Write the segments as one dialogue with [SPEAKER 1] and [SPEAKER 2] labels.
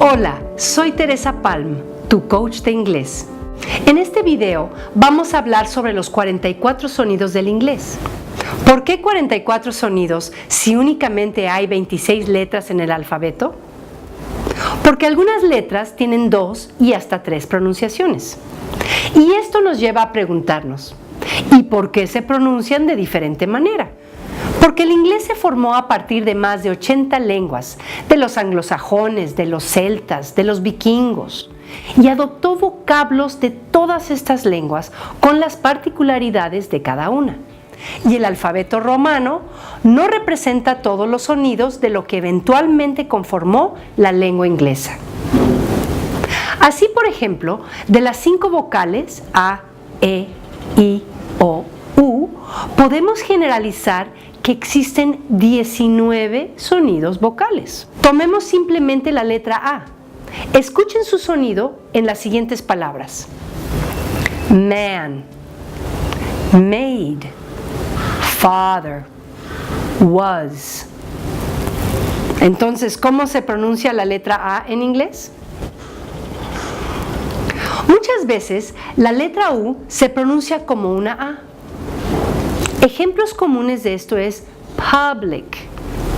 [SPEAKER 1] Hola, soy Teresa Palm, tu coach de inglés. En este video vamos a hablar sobre los 44 sonidos del inglés. ¿Por qué 44 sonidos si únicamente hay 26 letras en el alfabeto? Porque algunas letras tienen 2 y hasta 3 pronunciaciones. Y esto nos lleva a preguntarnos, ¿y por qué se pronuncian de diferente manera? Porque el inglés se formó a partir de más de 80 lenguas, de los anglosajones, de los celtas, de los vikingos, y adoptó vocablos de todas estas lenguas con las particularidades de cada una. Y el alfabeto romano no representa todos los sonidos de lo que eventualmente conformó la lengua inglesa. Así, por ejemplo, de las 5 vocales A, E, I, O, U, podemos generalizar que existen 19 sonidos vocales. Tomemos simplemente la letra A. Escuchen su sonido en las siguientes palabras: man, made, father, was. Entonces, ¿cómo se pronuncia la letra A en inglés? Muchas veces la letra U se pronuncia como una A. Ejemplos comunes de esto es public,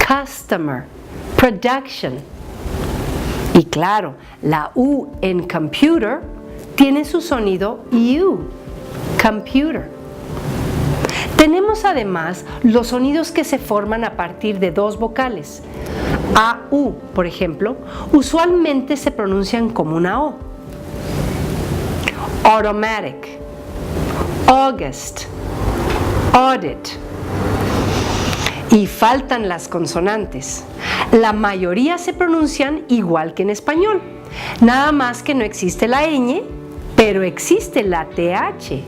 [SPEAKER 1] customer, production. Y claro, la U en computer tiene su sonido U, computer. Tenemos además los sonidos que se forman a partir de 2 vocales. AU, por ejemplo, usualmente se pronuncian como una O. Automatic, August, audit. Y faltan las consonantes. La mayoría se pronuncian igual que en español, nada más que no existe la ñ, pero existe la th,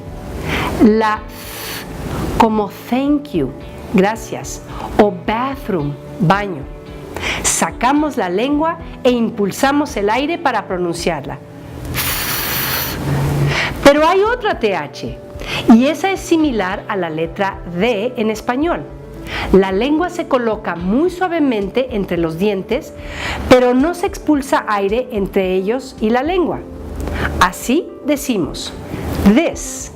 [SPEAKER 1] la th, como thank you, gracias, o bathroom, baño. Sacamos la lengua e impulsamos el aire para pronunciarla. Pero hay otra th, y esa es similar a la letra D en español. La lengua se coloca muy suavemente entre los dientes, pero no se expulsa aire entre ellos y la lengua. Así decimos this,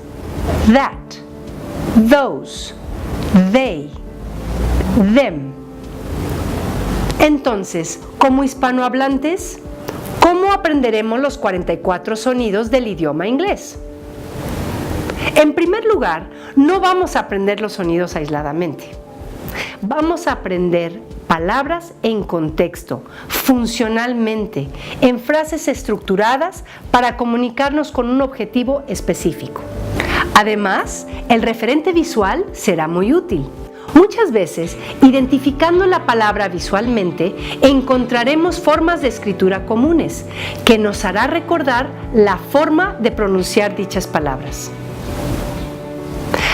[SPEAKER 1] that, those, they, them. Entonces, como hispanohablantes, ¿cómo aprenderemos los 44 sonidos del idioma inglés? En primer lugar, no vamos a aprender los sonidos aisladamente. Vamos a aprender palabras en contexto, funcionalmente, en frases estructuradas para comunicarnos con un objetivo específico. Además, el referente visual será muy útil. Muchas veces, identificando la palabra visualmente, encontraremos formas de escritura comunes, que nos hará recordar la forma de pronunciar dichas palabras.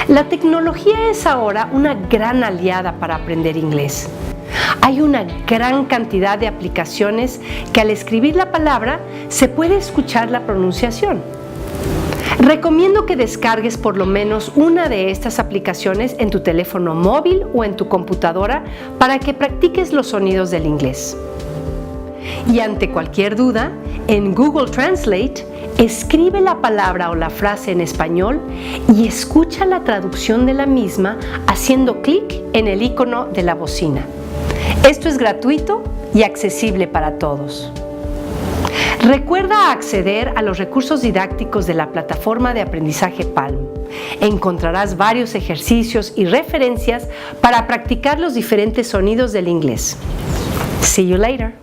[SPEAKER 1] La tecnología es ahora una gran aliada para aprender inglés. Hay una gran cantidad de aplicaciones que al escribir la palabra se puede escuchar la pronunciación. Recomiendo que descargues por lo menos una de estas aplicaciones en tu teléfono móvil o en tu computadora para que practiques los sonidos del inglés. Y ante cualquier duda, en Google Translate, escribe la palabra o la frase en español y escucha la traducción de la misma haciendo clic en el icono de la bocina. Esto es gratuito y accesible para todos. Recuerda acceder a los recursos didácticos de la plataforma de aprendizaje Palm. Encontrarás varios ejercicios y referencias para practicar los diferentes sonidos del inglés. See you later.